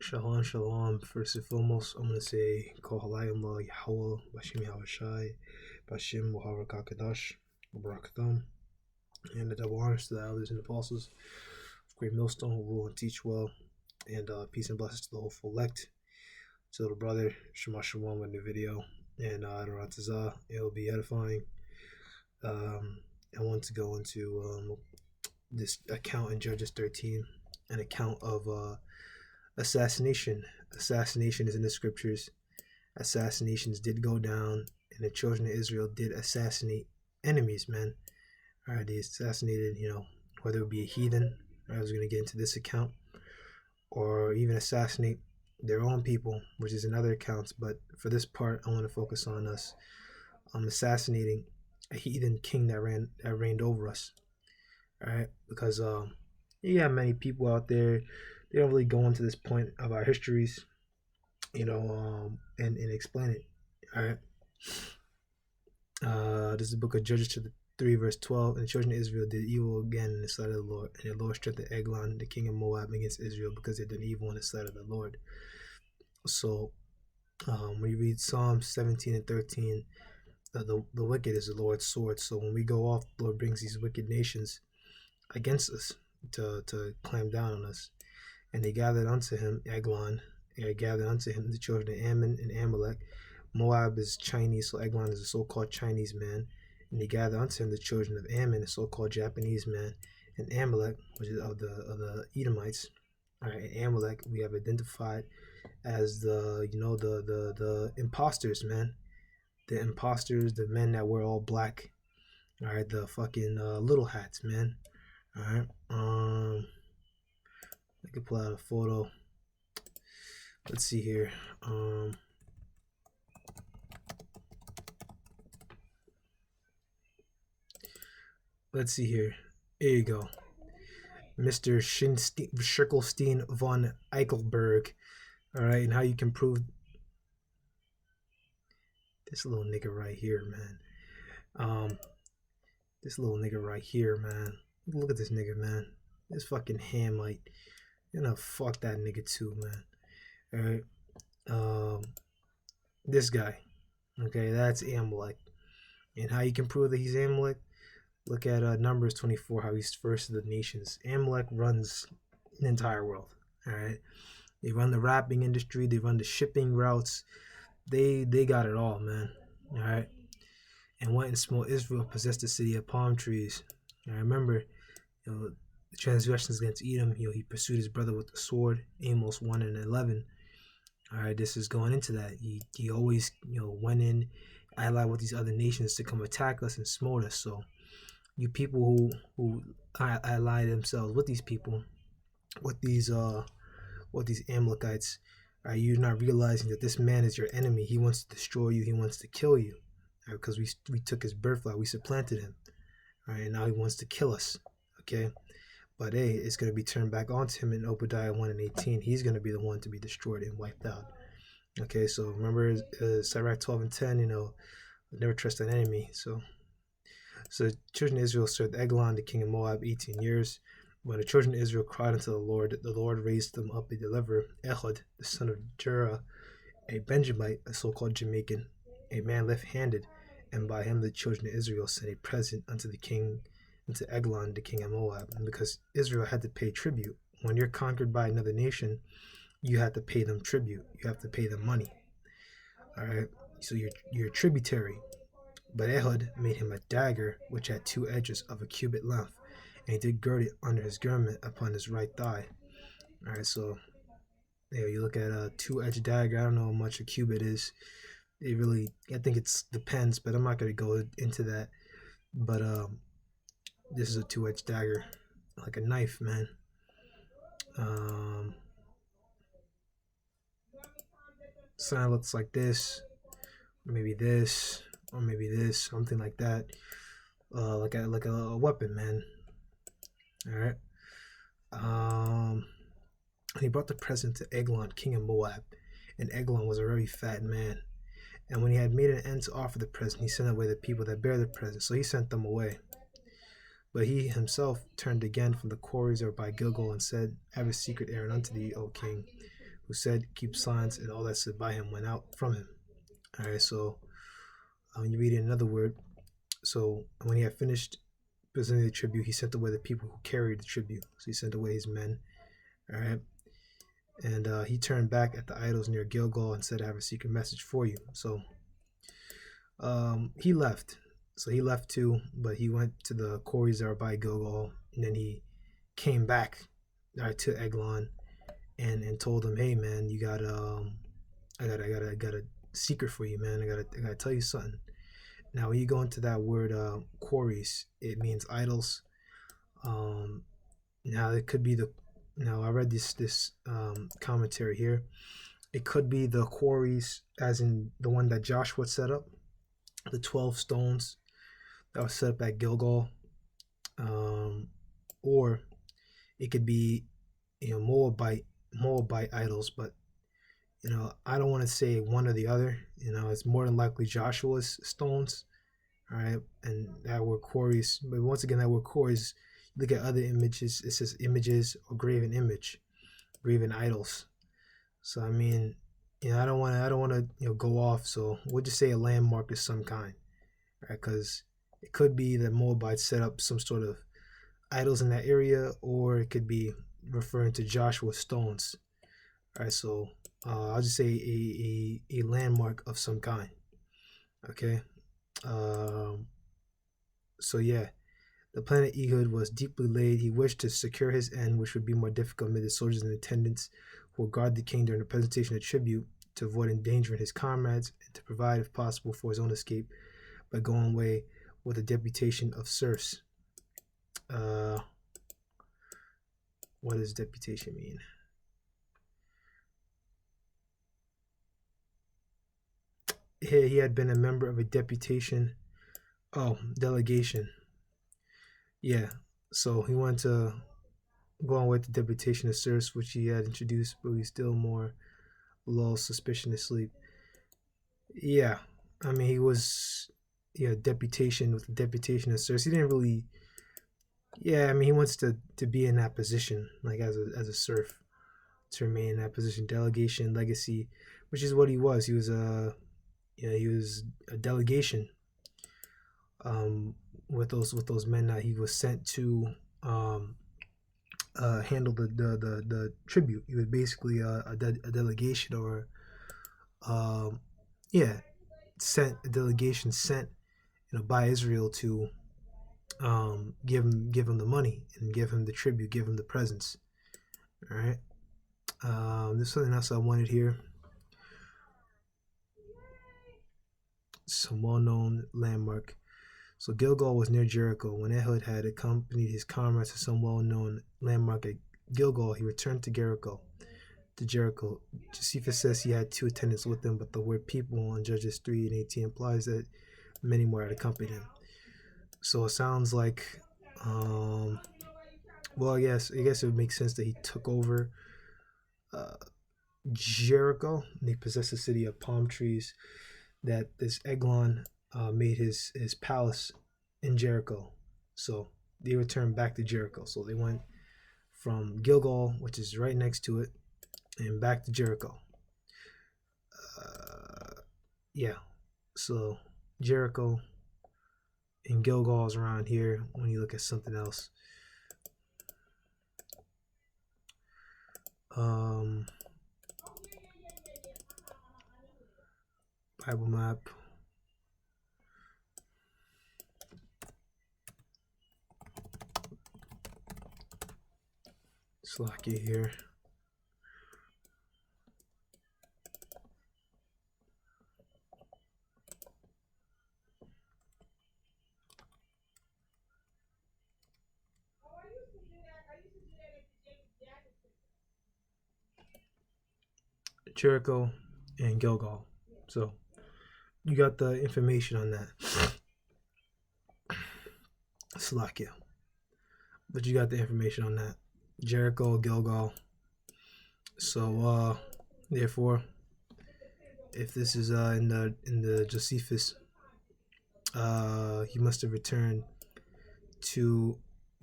Shalom, shalom. First and foremost, I'm going to say, Kohalayim La Yahweh, Bashim Yahushai, Bashim Muharakakadash, Barakatham, and the double honors to the elders and apostles of Great Millstone who rule and teach well, and peace and blessings to the hopeful elect. To the brother, Shema Shalom with the video, and Adoratazah, it will be edifying. I want to go into this account in Judges 13, an account of assassination. Assassination is in the scriptures. Assassinations did go down, and the children of Israel did assassinate enemies, man. All right, they assassinated, whether it would be a heathen, I was going to get into this account, or even assassinate their own people, which is in other accounts. But for this part, I want to focus on us assassinating a heathen king that reigned over us. All right, because you got many people out there, they don't really go into this point of our histories, and explain it. All right. This is the book of Judges chapter 3 verse 12. And the children of Israel did evil again in the sight of the Lord, and the Lord strengthened Eglon, the king of Moab, against Israel, because they did evil in the sight of the Lord. So when you read Psalms 17 and 13, the wicked is the Lord's sword. So when we go off, the Lord brings these wicked nations against us to climb down on us. And they gathered unto him Eglon, and gathered unto him the children of Ammon and Amalek. Moab is Chinese, so Eglon is a so-called Chinese man. And they gathered unto him the children of Ammon, a so-called Japanese man, and Amalek, which is of the Edomites. All right, and Amalek we have identified as the imposters, man. The imposters, the men that wear all black. All right, the fucking little hats, man. All right. I can pull out a photo. Let's see here. Let's see here. There you go. Mr. Schickelstein von Eichelberg. All right, and how you can prove this little nigga right here, man. This little nigga right here, man. Look at this nigga, man. This fucking Hamite. Fuck that nigga too, man. All right. This guy. Okay, that's Amalek. And how you can prove that he's Amalek? Look at Numbers 24, how he's first of the nations. Amalek runs the entire world. All right. They run the wrapping industry. They run the shipping routes. They got it all, man. All right. And went and smote Israel, possessed the city of palm trees. I remember, the transgressions against Edom, he pursued his brother with the sword, Amos 1 and 11. All right, this is going into that. He always, went in, allied with these other nations to come attack us and smote us. So you people who ally themselves with these people, with these Amalekites, are you not realizing that this man is your enemy? He wants to destroy you. He wants to kill you, because we took his birthright. We supplanted him. All right, and now he wants to kill us. Okay. But hey, it's going to be turned back onto him in Obadiah 1 and 18. He's going to be the one to be destroyed and wiped out. Okay, so remember Sirach 12 and 10, never trust an enemy. So the children of Israel served Eglon, the king of Moab, 18 years. When the children of Israel cried unto the Lord raised them up a deliverer, Ehud, the son of Jerah, a Benjamite, a so-called Jamaican, a man left-handed, and by him the children of Israel sent a present unto the king, to Eglon, the king of Moab. And because Israel had to pay tribute, when you're conquered by another nation, you have to pay them tribute. You have to pay them money. All right, so you're tributary. But Ehud made him a dagger which had 2 edges of a cubit length, and he did gird it under his garment upon his right thigh. All right, so you look at a 2-edged dagger. I don't know how much a cubit is. I think it depends, but I'm not going to go into that. But this is a 2-edged dagger, like a knife, man. So it looks like this, or maybe this, or maybe this, something like that. Like a weapon, man. All right. And he brought the present to Eglon, king of Moab, and Eglon was a very fat man. And when he had made an end to offer the present, he sent away the people that bear the present. So he sent them away. But he himself turned again from the quarries or by Gilgal and said, I have a secret errand unto thee, O king, who said, "Keep silence," and all that said by him went out from him. All right, so when you read in another word, so when he had finished presenting the tribute, he sent away the people who carried the tribute. So he sent away his men. All right, and he turned back at the idols near Gilgal and said, "I have a secret message for you." So he left. So he left too, but he went to the quarries that are by Gilgal, and then he came back to Eglon and told him, "Hey man, you got I got a secret for you, man. I gotta tell you something." Now when you go into that word quarries, it means idols. Now it could be I read this commentary here. It could be the quarries as in the one that Joshua set up, the 12 stones that was set up at Gilgal, or it could be Moabite idols, but I don't want to say one or the other. It's more than likely Joshua's stones, all right? And that word quarries, but once again, that word quarries, look at other images, it says images or graven image, graven idols. So I mean, I don't want to go off. So we'll just say a landmark of some kind, right? Because it could be that Moabites set up some sort of idols in that area, or it could be referring to Joshua's stones. All right, so I'll just say a landmark of some kind. Okay. So yeah, the plan of Ehud was deeply laid. He wished to secure his end, which would be more difficult amid the soldiers and attendants who would guard the king during the presentation of tribute, to avoid endangering his comrades and to provide, if possible, for his own escape by going away with a deputation of serfs. What does deputation mean? Here he had been a member of a deputation. Oh, delegation. Yeah, so he wanted to go on with the deputation of serfs, which he had introduced, but he's still more lulled suspicion asleep. Yeah, I mean, he was deputation with the deputation of serfs. He didn't really. Yeah, I mean, he wants to be in that position, like as a serf, to remain in that position. Delegation, legacy, which is what he was. He was a delegation. With those men that he was sent to handle the tribute. He was basically a delegation, or sent a delegation sent by Israel to give him the money and give him the tribute, give him the presents. All right. There's something else I wanted here. Some well-known landmark. So Gilgal was near Jericho. When Ehud had accompanied his comrades to some well-known landmark at Gilgal, he returned to Jericho. Josephus says he had 2 attendants with him, but the word people in Judges 3:18 implies that many more had accompanied him. So it sounds like, well, I guess it would make sense that he took over Jericho, and he possessed the city of palm trees, that this Eglon made his palace in Jericho. So they returned back to Jericho. So they went from Gilgal, which is right next to it, and back to Jericho. Yeah. So Jericho and Gilgal is around here when you look at something else. Bible map. Slocky here. Jericho and Gilgal. So you got the information on that. Slovakia. But you got the information on that. Jericho, Gilgal. So therefore, if this is in the Josephus, he must have returned to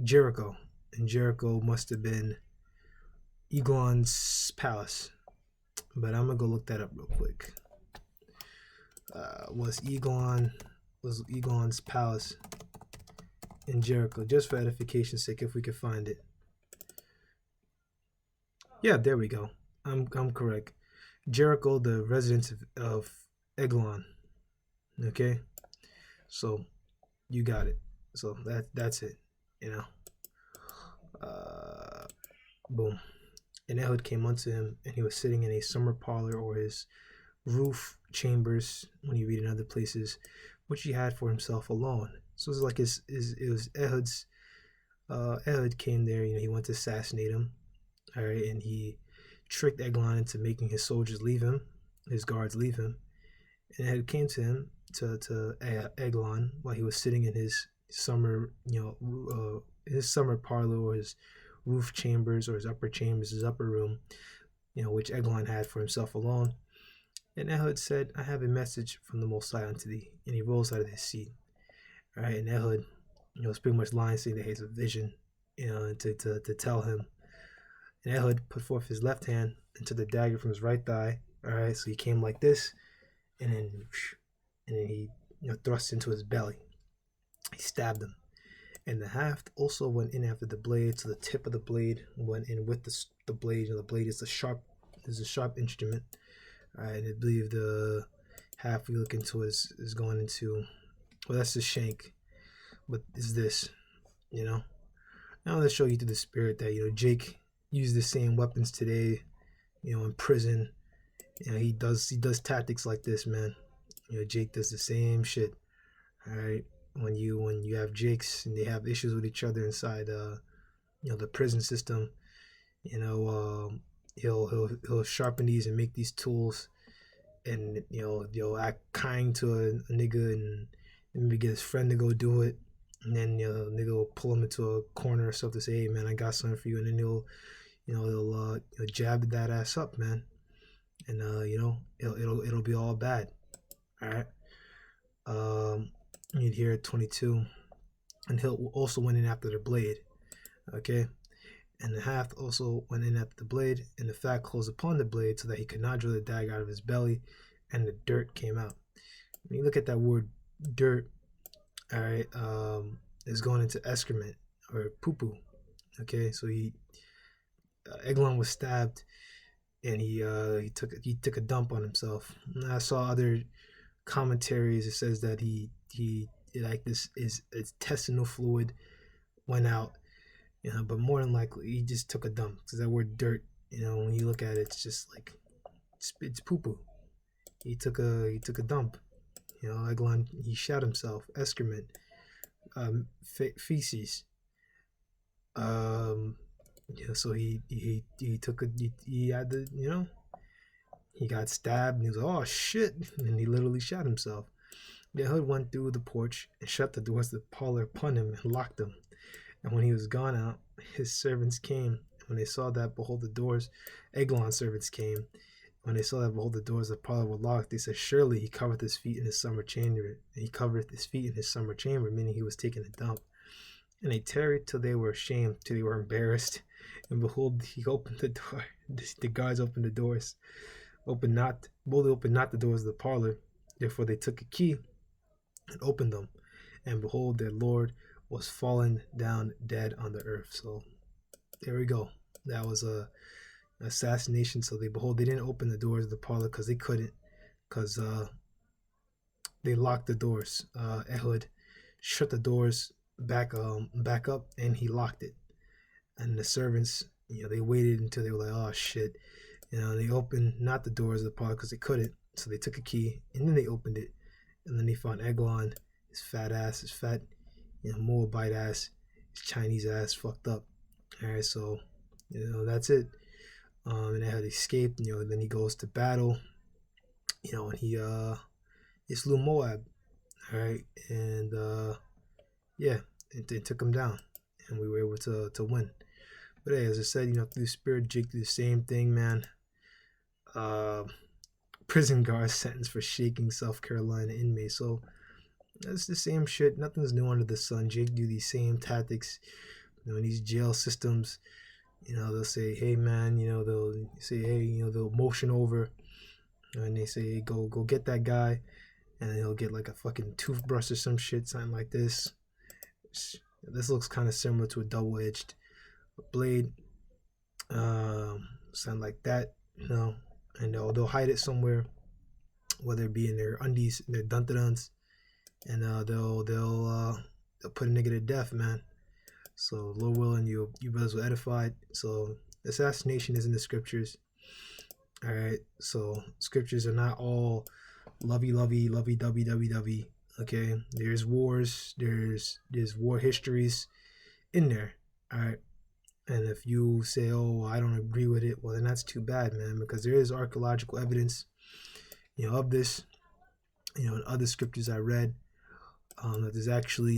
Jericho, and Jericho must have been Eglon's palace. but I'm gonna go look that up real quick. Was Eglon's palace in Jericho? Just for edification's sake, if we could find it. Yeah, there we go. I'm correct. Jericho, the residence of Eglon. Okay, so you got it. So that's it. You know. Boom. And Ehud came unto him, and he was sitting in a summer parlor or his roof chambers, when you read in other places, which he had for himself alone. So it's like it was Ehud's. Ehud came there. He wanted to assassinate him. All right, and he tricked Eglon into making his soldiers leave him, his guards leave him. And Ehud came to him to Eglon while he was sitting in his summer, his summer parlor or his roof chambers or his upper chambers, his upper room, which Eglon had for himself alone. And Ehud said, I have a message from the Most High unto thee. And he rose out of his seat. All right, and Ehud, was pretty much lying, saying that he has a vision, to tell him. And Ehud put forth his left hand and took the dagger from his right thigh. All right, so he came like this, and then he thrust into his belly. He stabbed him. And the haft also went in after the blade, so the tip of the blade went in with the blade. The blade is a sharp instrument. All right, and I believe the haft we look into is going into, well, that's the shank, but is this, Now let's show you through the spirit that Jake used the same weapons today, in prison. He does tactics like this, man. Jake does the same shit. All right. When you have Jakes and they have issues with each other inside the prison system, he'll sharpen these and make these tools, and he'll act kind to a nigga and maybe get his friend to go do it, and then nigga will pull him into a corner or something, say, hey man, I got something for you, and then he'll jab that ass up, man, and it'll be all bad. All right. You'd hear it 22, and he'll also went in after the blade. Okay, and the haft also went in after the blade, and the fat closed upon the blade, so that he could not draw the dagger out of his belly, and the dirt came out. When you look at that word dirt, all right, is going into excrement or poo-poo. Okay, so Eglon was stabbed, and he took a dump on himself. And I saw other commentaries. It says that he like this is intestinal fluid went out, but more than likely he just took a dump, because that word dirt, when you look at it, it's just like it's poo-poo. He took a dump. Eglon, he shot himself, excrement, feces. So he had the he got stabbed, and he was like, oh shit, and he literally shot himself. The hood went through the porch and shut the doors of the parlor upon him and locked them. And when he was gone out, his servants came. And when they saw that, behold, the doors, Eglon's servants came. When they saw that, behold, the doors of the parlor were locked, they said, surely he covered his feet in his summer chamber. And he covered his feet in his summer chamber, meaning he was taking a dump. And they tarried till they were ashamed, till they were embarrassed. And behold, he opened the door. The guards opened the doors. Boldly opened not the doors of the parlor. Therefore they took a key and opened them. And behold, their Lord was fallen down dead on the earth. So there we go. That was a assassination. So they didn't open the doors of the parlor because they couldn't, because they locked the doors. Ehud shut the doors back up, and he locked it. And the servants, they waited until they were like, oh shit, they opened not the doors of the parlor because they couldn't. So they took a key, and then they opened it, and then they found Eglon, his fat ass, his fat, Moabite ass, his Chinese ass fucked up. All right, so that's it. And they had escaped. Then he goes to battle. And he slew Moab. All right, and it took him down, and we were able to win. But hey, as I said, through Spirit, Jake did the same thing, man. Prison guard sentenced for shaking South Carolina inmate. So that's the same shit. Nothing's new under the sun. Jake do these same tactics. In these jail systems, You know, they'll say, hey man, you know, they'll say, hey, you know, they'll motion over and they say, hey, go get that guy, and then he'll get like a fucking toothbrush or some shit, something like this. This looks kind of similar to a double-edged blade, something like that, you know, and they'll hide it somewhere, whether it be in their undies, their duntaduns, and they'll put a nigga to death, man. So Lord willing, you brothers will edified. So assassination is in the scriptures. All right. So scriptures are not all lovey dovey. Okay. There's wars. There's war histories in there. All right. And if you say, oh, I don't agree with it, well, then that's too bad, man, because there is archaeological evidence, you know, of this, you know, in other scriptures I read, that there's actually,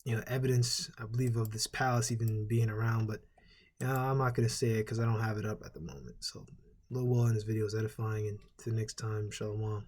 you know, evidence, I believe, of this palace even being around, but I'm not going to say it because I don't have it up at the moment. So, Lord willing, this video is edifying, and till next time, shalom.